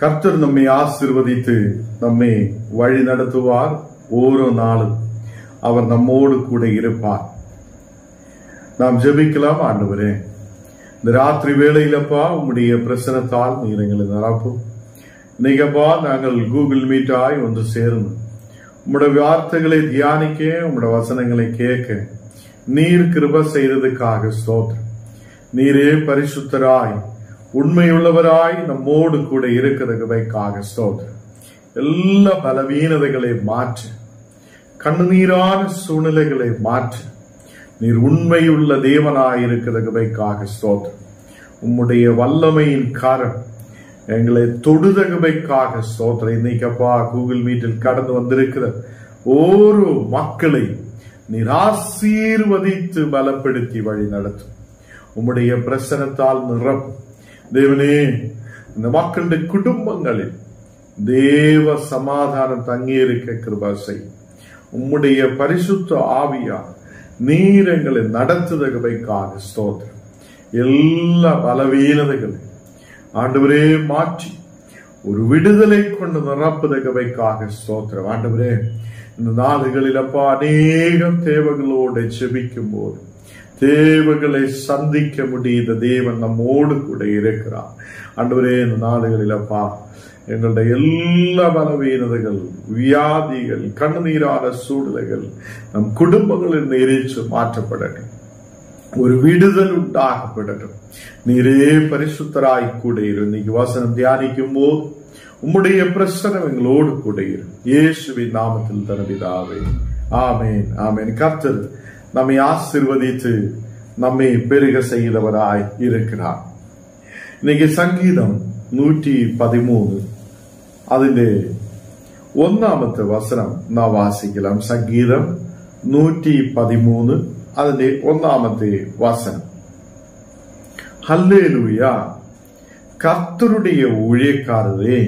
கர்த்தர் நம்மை ஆசீர்வதித்து நம்மை வழி நடத்துவார். ஓரோ நாளும் அவர் நம்மோடு கூட இருப்பார். நாம் ஜெபிக்கலாம். ஆண்டவரே, இந்த ராத்திரி வேளையிலப்பா உம்முடைய பிரசனத்தால் நீர் எங்களை நிரப்பும். இன்னைக்கப்பா நாங்கள் கூகுள் மீட்டாய் ஒன்று சேர்ந்து உம்முடைய வார்த்தைகளை தியானிக்க, உம்முடைய வசனங்களை கேட்க நீர் கிருபை செய்ததுக்காக ஸ்தோத்திரம். நீரே பரிசுத்தராய் உண்மையுள்ளவராய் நம்மோடு கூட இருக்கிறதுக்காக ஸ்தோத்திரம். எல்லா பலவீனதைகளை மாற்று, கண்ணீரான சூழ்நிலைகளை மாற்று. நீர் உண்மையுள்ள தேவனாய் இருக்கிறதுக்காக ஸ்தோத்திரம். உம்முடைய வல்லமையின் காரணம் எங்களை தொடுதகவைக்காக ஸ்தோத்திரம். இன்னைக்கப்பா கூகுள் மீட்டில் கடந்து வந்திருக்கிற ஓரோ மக்களை நீர் ஆசீர்வதித்து பலப்படுத்தி வழி நடத்தும். உம்முடைய பிரசனத்தால் நிரப்பும். தேவனே, இந்த மக்களுடைய குடும்பங்களில் தேவ சமாதானம் தங்கியிருக்க கிருபை செய். உம்முடைய பரிசுத்த ஆவியா நீர் எங்களை நடத்துதகவைக்காக ஸ்தோத்திரம். எல்லா பலவீனதைகளை ஆண்டவரே மாற்றி ஒரு விடுதலை கொண்டு நிரப்புதகவைக்காக ஸ்தோத்திரம். ஆண்டவரே, இந்த நாடுகளில் அப்பா அநேகம் தேவைகளோடு செபிக்கும் போது தேவைகளை சந்திக்க முடியாத தேவன் நம்மோடு கூட இருக்கிறார். ஆண்டவரே, இந்த நாடுகளில் அப்பா எங்களுடைய எல்லா பலவீனதைகள், வியாதிகள், கண்ணீரான சூழ்நிலைகள் நம் குடும்பங்களில் எரிச்சு மாற்றப்படட்டும். ஒரு விடுதல் உண்டாகப்படட்டும். நீரே பரிசுத்தராய் கூட இரு. இன்னைக்கு வசனம் தியானிக்கும் போது உம்முடைய பிரசனம் எங்களோடு கூட இரு. இயேசுவின் நாமத்தில் தரவிதாவே, ஆமேன், ஆமேன். கர்த்தர் நம்மை ஆசீர்வதித்து நம்மை பெருக செய்தவராய் இருக்கிறார். இன்னைக்கு சங்கீதம் 113 അതിന്റെ 1ാമത്തെ വസനം നാം വാസിக்கலாம். സങ്കീതം 113 അതിന്റെ 1ാമത്തെ വസനം. ഹല്ലേലൂയ, கர்த்தருடைய ஊழியக்காரரே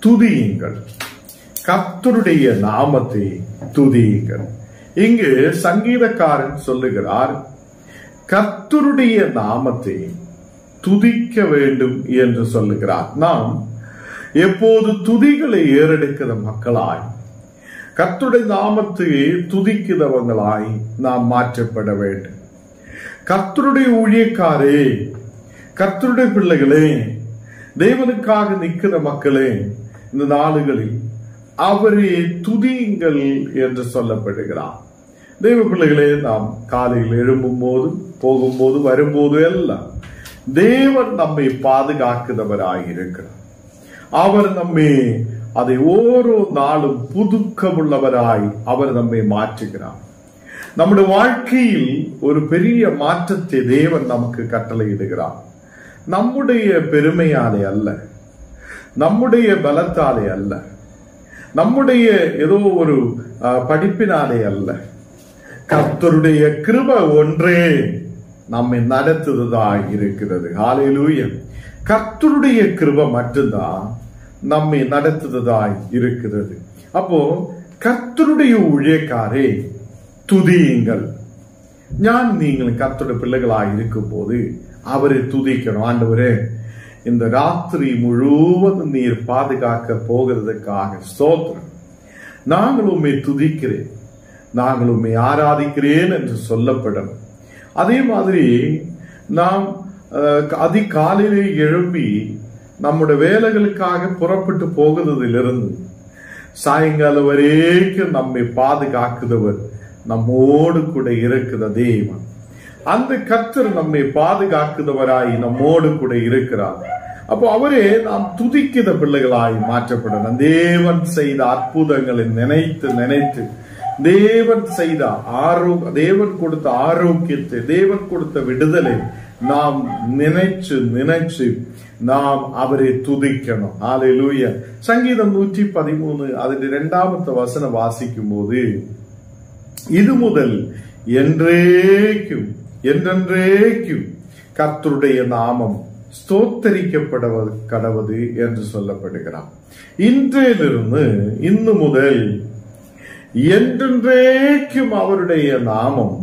துதியுங்கள், கர்த்தருடைய நாமத்தை துதியுங்கள். இங்கு சங்கீதக்காரன் சொல்லுகிறார், கர்த்தருடைய நாமத்தை துதிக்க வேண்டும் என்று சொல்லுகிறார். நாம் எப்போது துதிகளை ஏறெடுக்கிற மக்களாய், கர்த்தருடைய நாமத்தை துதிக்கிறவங்களாய் நாம் மாற்றப்பட வேண்டும். கர்த்தருடைய ஊழியக்காரே, கர்த்தருடைய பிள்ளைகளே, தேவனுக்காக நிற்கிற மக்களே, இந்த நாளுகளில் அவரே துதியுங்கள் என்று சொல்லப்படுகிறார். தேவ பிள்ளைகளே, நாம் காலையில் எழும்பும் போது, போகும்போது, வரும்போது எல்லாம் தேவன் நம்மை பாதுகாக்கிறவராயிருக்கிறார். அவர் நம்மை அதை ஓரோ நாளும் புதுக்கமுள்ளவராய் அவர் நம்மை மாற்றுகிறார். நம்முடைய வாழ்க்கையில் ஒரு பெரிய மாற்றத்தை தேவன் நமக்கு கட்டளையிடுகிறார். நம்முடைய பெருமையாலே அல்ல, நம்முடைய பலத்தாலே அல்ல, நம்முடைய ஏதோ ஒரு படிப்பினாலே அல்ல, கர்த்தருடைய கிருபை ஒன்றே நம்மை நடத்துவதாய் இருக்கிறது. ஹல்லேலூயா. கர்த்தருடைய கிருபை மட்டும்தான் நம்மை நடத்துவதாய் இருக்கிறது. அப்போ கர்த்தருடைய ஊழியக்காரே துதியுங்கள். ഞാൻ നിങ്ങൾ കർത്തരുടെ പിള്ളകളായി ഇരിക്കുമ്പോൾ അവരെ തുതിക്കണം. ആண்டവரே, இந்த ராத்திரி முழுவதும் நீர் பாதுகாக்க போகிறதுக்காக ஸ்தோத்திரம். நாங்கள் உம்மை துதிக்கிறேன், நாங்கள் உம்மை ஆராதிக்கிறேன் என்று சொல்லப்படும். அதே மாதிரி நாம் அதிகாலையிலே எழும்பி நம்முடைய வேலைகளுக்காக புறப்பட்டு போகிறதிலிருந்து சாயங்காலம் வரைக்கும் நம்மை பாதுகாக்குதவர் நம்மோடு கூட இருக்கிற தேவன். அந்த கர்த்தர் நம்மை பாதுகாக்குதவராய் நம்மோடு கூட இருக்கிறார். அப்போ அவரே நாம் துதிக்கிற பிள்ளைகளாய் மாற்றப்படணும். தேவன் செய்த அற்புதங்களை நினைத்து நினைத்து, தேவன் செய்த தேவன் கொடுத்த ஆரோக்கியத்தை, தேவன் கொடுத்த விடுதலை நாம் நினைச்சு நினைச்சு நாம் அவரை துதிக்கணும். ஹல்லேலூயா. சங்கீதம் 113 അതിന്റെ 2ാമത്തെ വസനം വാസിക്കും போது, இது முதல் என்றேக்கும் என்றென்றைக்கும் கர்த்தருடைய நாமம் ஸ்தோத்தரிக்கப்பட கடவது என்று சொல்லப்படுகிறார். இன்றையிலிருந்து இன்று முதல் என்றென்றைக்கும் அவருடைய நாமம்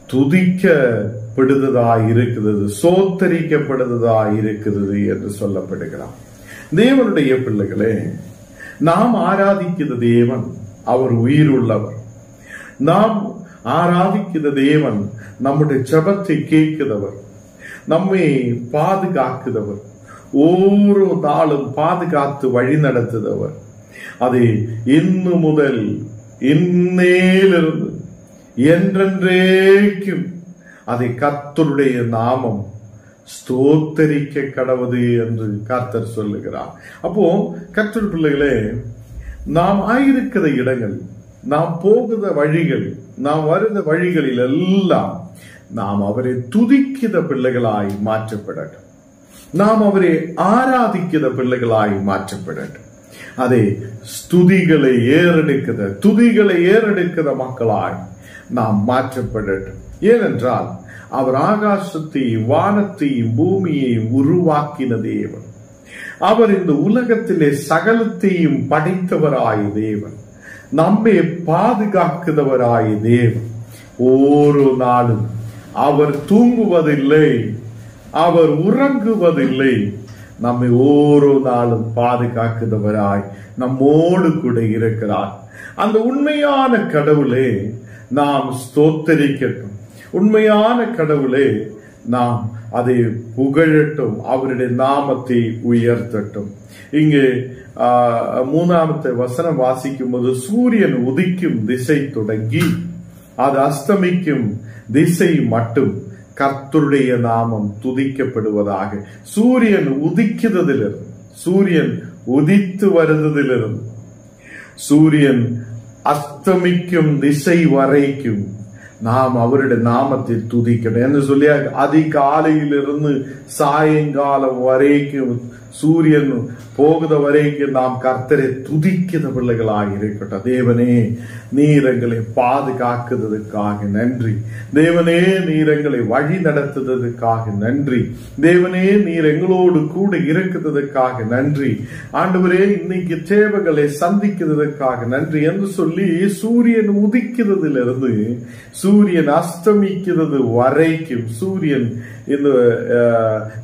துதிக்கப்படுவதாய் இருக்கிறது, சோத்தரிக்கப்படுவதாய் இருக்கிறது என்று சொல்லப்படுகிறார். தேவனுடைய பிள்ளைகளே, நாம் ஆராதிக்கிற தேவன் அவர் உயிருள்ளவர். நாம் ஆராதிக்கிற தேவன் நம்முடைய ஜெபத்தை கேட்கிறவர், நம்மை பாதுகாக்கிறவர், ஒவ்வொரு நாளும் பாதுகாத்து வழி நடத்துகிறவர். அதை இன்னு முதல் இன்னேலிருந்து என்றென்றேக்கும் அதை கர்த்தருடைய நாமம் ஸ்தோத்தரிக்க கடவுது என்று கர்த்தர் சொல்லுகிறார். அப்போ கர்த்தர் பிள்ளைகளே, நாம் ஆயிருக்கிற இடங்கள், நாம் போகிற வழிகள், நாம் வருகிற வழிகளில் எல்லாம் நாம் அவரை துதிக்கிற பிள்ளைகளாய் மாற்றப்படட்டும். நாம் அவரை ஆராதிக்கிற பிள்ளைகளாய் மாற்றப்படட்டும். அதை துதிகளை ஏறெடுக்கிற மக்களாய் நாம் மாற்றப்படட்டும். ஏனென்றால் அவர் ஆகாசத்தையும் வானத்தையும் பூமியையும் உருவாக்கின தேவன். அவர் இந்த உலகத்திலே சகலத்தையும் படைத்தவராய தேவன், நம்மை பாதுகாக்கிறவராய தேவன். ஒரு நாளும் அவர் தூங்குவதில்லை, அவர் உறங்குவதில்லை. நம்மை ஒரு நாளும் பாதுகாக்கிறவராய் நம்மோடு கூட இருக்கிறார். அந்த உண்மையான கடவுளே நாம் ஸ்தோத்தரிக்கட்டும். உண்மையான கடவுளே நாம் அதை புகழட்டும், அவருடைய நாமத்தை உயர்த்தட்டும். இங்கே 3ஆம் வசனம் வாசிக்கும் போது, சூரியன் உதிக்கும் திசை தொடங்கி அது அஸ்தமிக்கும் திசை மட்டும் கர்த்தருடைய நாமம் துதிக்கப்படுவதாக. சூரியன் உதிக்கிறதிலிருந்து, சூரியன் உதித்து வருவதிலிருந்து, சூரியன் அஸ்தமிக்கும் திசை வரைக்கும் நாம் அவருடைய நாமத்தை துதிக்கணும் என்று சொல்லி, அதிகாலையிலிருந்து சாயங்காலம் வரைக்கும், சூரியன் போகுத வரைக்கும் நாம் கர்த்தரை துதிக்கிற பிள்ளைகளாக இருக்கட்டும். தேவனே, நீர் எங்களை பாதுகாக்கிறதுக்காக நன்றி. தேவனே, நீர் எங்களை வழி நடத்துவதற்காக நன்றி. தேவனே, நீர் எங்களோடு கூட இருக்கிறதுக்காக நன்றி. ஆண்டவரே, இன்னைக்கு தேவைகளை சந்திக்கிறதுக்காக நன்றி என்று சொல்லி, சூரியன் உதிக்கிறதிலிருந்து சூரியன் அஸ்தமிக்கிறது வரைக்கும்,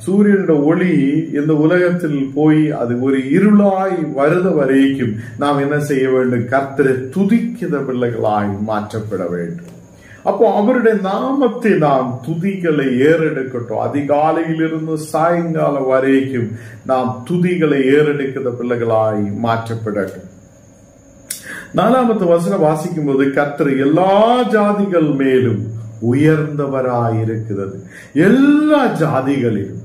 சூரியனோட ஒளி இந்த உலகத்தில் போய் அது ஒரு இருளாய் வருத வரைக்கும் நாம் என்ன செய்ய வேண்டும்? கர்த்தரை துதிக்கிற பிள்ளைகளாய் மாற்றப்பட வேண்டும். அப்போ அவருடைய நாமத்தை நாம் துதிகளை ஏறெடுக்கட்டும். அதிகாலையிலிருந்து சாயங்காலம் வரைக்கும் நாம் துதிகளை ஏறெடுக்கிற பிள்ளைகளாய் மாற்றப்படட்டும். 4ஆம் வசனம் வாசிக்கும் போது, கர்த்தர் எல்லா ஜாதிகள் மேலும் உயர்ந்தவராயிருக்கிறது. எல்லா ஜாதிகளிலும்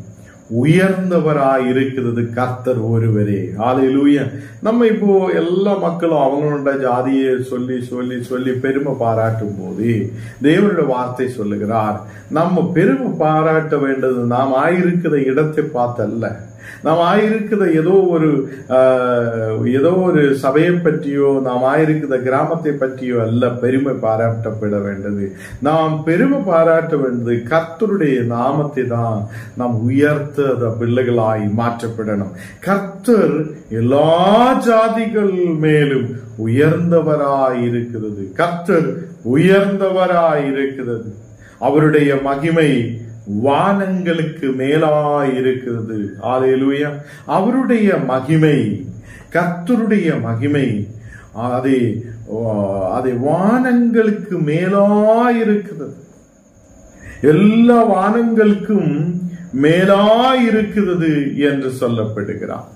உயர்ந்தவராயிருக்கிறது கர்த்தர் ஒருவரே. ஹல்லேலூயா. நம்ம இப்போ எல்லா மக்களும் அவங்களோட ஜாதியை சொல்லி சொல்லி சொல்லி பெருமை பாராட்டும் போது தேவனுடைய வார்த்தை சொல்லுகிறார், நம்ம பெருமை பாராட்ட வேண்டது நாம் ஆயிருக்கிற இடத்தை பார்த்தல்ல, நாம் ஆயிருக்கிற ஏதோ ஒரு சபையை பற்றியோ நாம் ஆயிருக்கிற கிராமத்தை பற்றியோ அல்ல பெருமை பாராட்டப்பட வேண்டது. நாம் பெருமை பாராட்ட வேண்டது கர்த்தருடைய நாமத்தை தான் நாம் உயர்த்த பிள்ளைகளாய் மாற்றப்படணும். கர்த்தர் எல்லா ஜாதிகள் மேலும் உயர்ந்தவராயிருக்கிறது. கர்த்தர் உயர்ந்தவராயிருக்கிறது. அவருடைய மகிமை வானங்களுக்கு மேலாயிருக்கிறது. ஹல்லேலூயா. அவருடைய மகிமை, கர்த்தருடைய மகிமை அதை வானங்களுக்கு மேலாயிருக்கிறது. எல்லா வானங்களுக்கும் மேலாயிருக்கிறது என்று சொல்லப்படுகிறார்.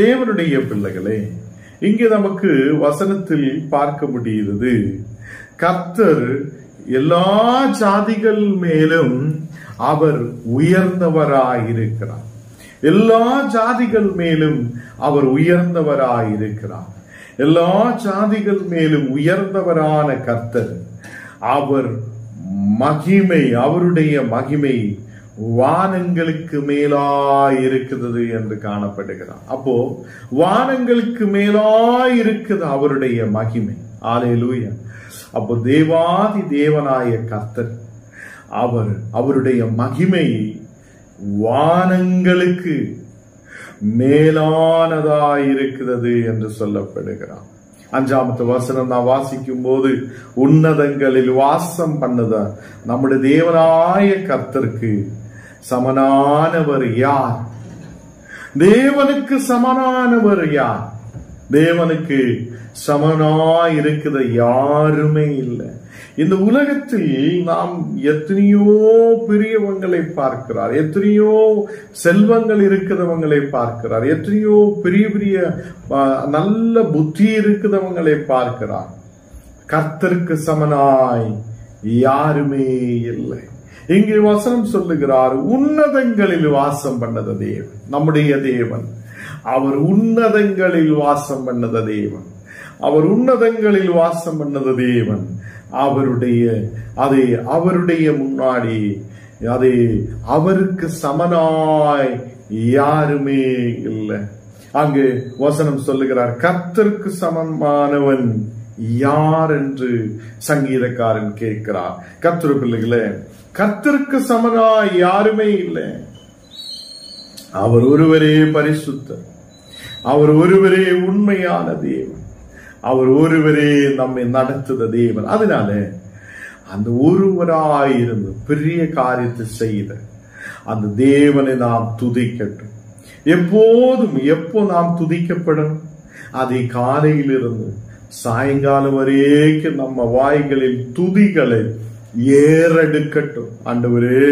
தேவனுடைய பிள்ளைகளே, இங்கே நமக்கு வசனத்தில் பார்க்க முடிகிறது, கர்த்தர் எல்லா ஜாதிகள் மேலும் அவர் உயர்ந்தவராயிருக்கிறார். எல்லா ஜாதிகள் மேலும் அவர் உயர்ந்தவராயிருக்கிறார். எல்லா ஜாதிகள் மேலும் உயர்ந்தவரான கர்த்தர், அவர் மகிமை, அவருடைய மகிமை வானங்களுக்கு மேலாயிருக்கிறது என்று காணப்படுகிறார். அப்போ வானங்களுக்கு மேலாயிருக்கிறது அவருடைய மகிமை. ஹல்லேலூயா. அப்போ தேவாதி தேவனாய கர்த்தர் அவருடைய மகிமை வானங்களுக்கு மேலானதாயிருக்கிறது என்று சொல்லப்படுகிறார். 5ஆம் வசனம் நான் வாசிக்கும் போது, உன்னதங்களில் வாசம் பண்ணுத நம்முடைய தேவனாய கர்த்தருக்கு சமனானவர் யார்? தேவனுக்கு சமனானவர் யார்? தேவனுக்கு சமனாய் இருக்கிற யாருமே இல்லை. இந்த உலகத்தில் நாம் எத்தனையோ பெரியவங்களை பார்க்கிறார், எத்தனையோ செல்வங்கள் இருக்கிறவங்களை பார்க்கிறார், எத்தனையோ பெரிய பெரிய நல்ல புத்தி இருக்கிறவங்களை பார்க்கிறார். கர்த்தருக்கு சமனாய் யாருமே இல்லை. இங்கே வசனம் சொல்லுகிறார், உன்னதங்களில் வாசம் பண்ணத தேவன், நம்முடைய தேவன். அவர் உன்னதங்களில் வாசம் பண்ணத தேவன், அவர் உன்னதங்களில் வாசம் பண்ணத தேவன். அவருடைய முன்னாடி அவருக்கு சமனாய் யாருமே இல்லை. அங்கு வசனம் சொல்லுகிறார், கர்த்தருக்கு சமமானவன் யார் என்று சங்கீதக்காரன் கேட்கிறார். கர்த்தர் பிள்ளைகளே, கர்த்தருக்கு சமனாய் யாருமே இல்லை. அவர் ஒருவரே பரிசுத்தர், அவர் ஒருவரே உண்மையான தேவன், அவர் ஒருவரே நம்மை நடத்துத தேவன். அதனால அந்த ஒருவராயிருந்து பெரிய காரியத்தை செய்த அந்த தேவனை நாம் துதிக்கட்டும். எப்போதும் எப்போ நாம் துதிக்கப்படணும்? அதை காலையிலிருந்து சாயங்காலம் வரைக்கும் நம்ம வாய்களில் துதிகளை ஏறெடுக்கட்டும். ஆண்டவரே,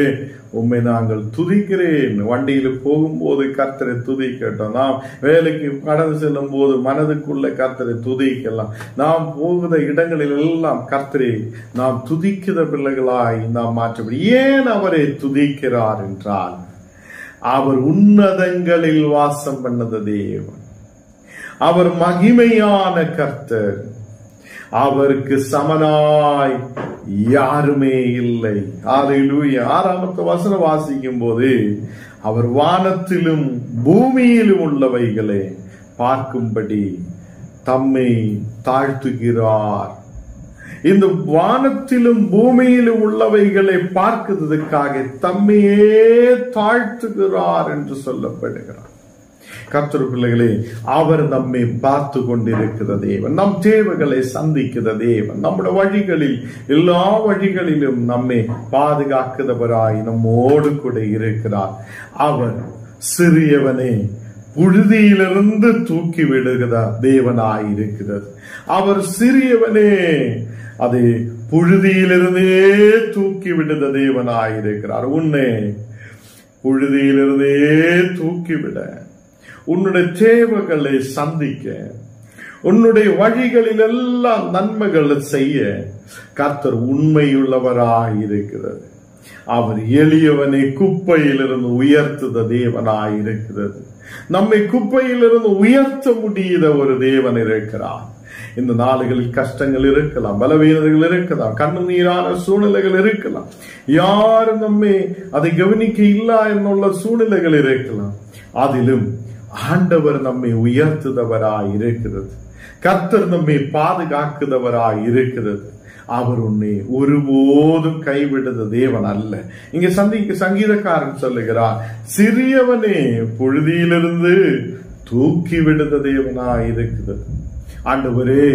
உம்மை நாங்கள் துதிக்கிறேன். வண்டியில போகும்போது கர்த்தரை துதிக்கட்டும். நாம் வேலைக்கு கடந்து செல்லும் போது மனதுக்குள்ள கர்த்தரை துதிக்கலாம். நாம் போகிற இடங்களில் எல்லாம் கர்த்தரை நாம் துதிக்கிற பிள்ளைகளாய் நாம் மாற்றப்படும். ஏன் அவரை துதிக்கிறார் என்றால், அவர் உன்னதங்களில் வாசம் பண்ணத தேவன், அவர் மகிமையான கர்த்தர், அவருக்கு சமனாய் யாருமே இல்லை. ஹல்லேலூயா. 6ஆம் வசனம் வாசிக்கும் போது, அவர் வானத்திலும் பூமியிலும் உள்ளவைகளை பார்க்கும்படி தம்மை தாழ்த்துகிறார். இந்த வானத்திலும் பூமியிலும் உள்ளவைகளை பார்க்கிறதுக்காக தம்மையே தாழ்த்துகிறார் என்று சொல்லப்படுகிறார். கர்த்தர் பிள்ளைகளே, அவர் நம்மை பார்த்து கொண்டிருக்கிற தேவன், நம் தேவைகளை சந்திக்கிற தேவன், நம்முடைய வழிகளில் எல்லா வழிகளிலும் நம்மை பாதுகாக்கிறவராய் நம்மோடு கூட இருக்கிறார். அவர் சிறியவனே புழுதியிலிருந்து தூக்கி விடுகிற தேவனாய் இருக்கிறது. அவர் சிறியவனே அதை புழுதியிலிருந்தே தூக்கி விடுத தேவனாய் இருக்கிறார். உன்னை புழுதியிலிருந்தே தூக்கிவிட, உன்னுடைய தேவைகளை சந்திக்க, உன்னுடைய வழிகளில் எல்லாம் நன்மைகளை செய்ய கர்த்தர் உண்மையுள்ளவராய் இருக்கிறது. அவர் எளியவனை குப்பையிலிருந்து உயர்த்துத தேவனாய் இருக்கிறது. நம்மை குப்பையிலிருந்து உயர்த்த முடியாத ஒரு தேவன் இருக்கிறார். இந்த நாடுகளில் கஷ்டங்கள் இருக்கலாம், பலவீனங்கள் இருக்கலாம், கண்ணீரான சூழ்நிலைகள் இருக்கலாம், யாரும் நம்மை அதை கவனிக்க இல்ல என்னுள்ள சூழ்நிலைகள் இருக்கலாம். அதிலும் ஆண்டவர் நம்மை உயர்த்துதவராய் இருக்கிறது. கர்த்தர் நம்மை பாதுகாக்குதவராய் இருக்கிறது. அவர் உன்னை ஒருபோதும் கைவிடுத தேவன் அல்ல. இங்க சங்கீதக்காரன் சொல்லுகிறார், சிறியவனே புழுதியிலிருந்து தூக்கி விடுத தேவனாய் இருக்கிறது. ஆண்டவரே,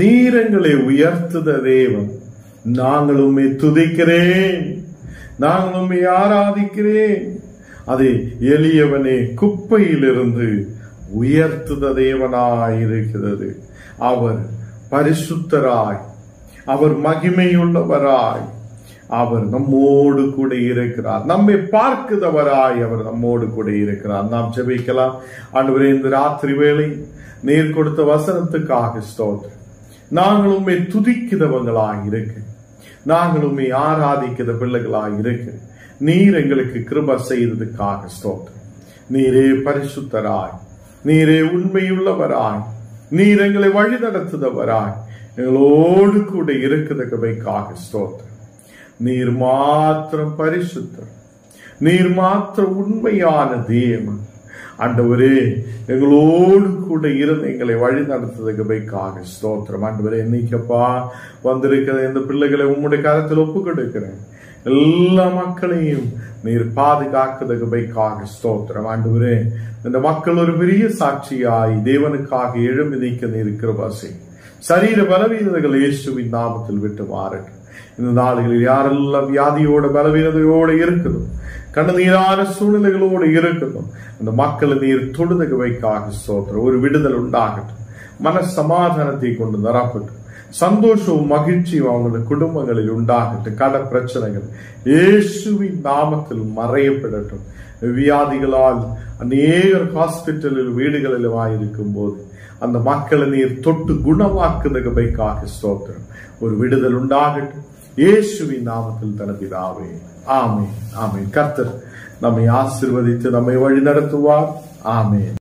நீர் எங்களை உயர்த்துத தேவன், நாங்கள் உம்மை துதிக்கிறேன், நாங்கள் உம்மை ஆராதிக்கிறேன். அது எளியவனே குப்பையிலிருந்து உயர்த்துத தேவனாய் இருக்கிறது. அவர் பரிசுத்தராய், அவர் மகிமையுள்ளவராய், அவர் நம்மோடு கூட இருக்கிறார். நம்மை பார்க்கிறவராய் அவர் நம்மோடு கூட இருக்கிறார். நாம் ஜெபிக்கலாம். ஆண்டவரே, இந்த ராத்திரி வேளை நீர் கொடுத்த வசனத்துக்காக ஸ்தோத்திரம். நாங்கள் உம்மை துதிக்கிறவங்களாய் இருக்கு, நாங்கள் உம்மை ஆராதிக்கிற பிள்ளைகளாய் இருக்கு. நீர் எங்களுக்கு கிருபை செய்ததுக்காக ஸ்தோத்திரம். நீரே பரிசுத்தராய், நீரே உண்மையுள்ளவராய், நீர் எங்களை வழி நடத்துதவராய் எங்களோடு கூட இருக்கிறதுக்காக ஸ்தோத்திரம். நீர் மாத்திரம் பரிசுத்தர், நீர் மாத்திரம் உண்மையான தேவன். ஆண்டவரே, எங்களோடு கூட இருந்து எங்களை வழி நடத்துவதற்காக ஸ்தோத்திரம். ஆண்டவரே, இன்னைக்கப்பா வந்திருக்கிற இந்த பிள்ளைகளை உம்முடைய கரத்தில் ஒப்பு கொடுக்கிறேன். எல்லா மக்களையும் நீர் பாதுகாக்கிறதுக்காக ஸ்தோத்திரம். ஆண்டவரே, இந்த மக்கள் ஒரு பெரிய சாட்சியாய் தேவனுக்காக எழும்பி நிற்க நீர் கிருபை செய். சரீர பலவீனங்கள் இயேசுவின் நாமத்தில் விட்டு மாறட்டும். இந்த நாடுகளில் யாரெல்லாம் வியாதியோட பலவீனதையோடு இருக்கணும், கண்ணீரான சூழ்நிலைகளோடு இருக்கணும், அந்த மக்களை நீர் தொடுதகவைக்காக ஸ்தோத்திரம். ஒரு விடுதல் உண்டாகட்டும், மன சமாதானத்தை கொண்டு நிரப்பட்டும், சந்தோஷமும் மகிழ்ச்சியும் அவங்களோட குடும்பங்களில் உண்டாகட்டும். கட பிரச்சனைகள் இயேசுவின் நாமத்தில் மறையப்படட்டும். வியாதிகளால் அநேகர் ஹாஸ்பிட்டலில் வீடுகளில் இருக்கும் போது அந்த மக்களை நீர் தொட்டு குணமாக்குதகவைக்காக ஸ்தோத்திரம். ஒரு விடுதல் உண்டாகட்டும் இயேசுவின் நாமத்தில் தனதிதாவே. ஆமென், ஆமென். கர்த்தர் நம்மை ஆசீர்வதித்து நம்மை வழி நடத்துவார். ஆமென்.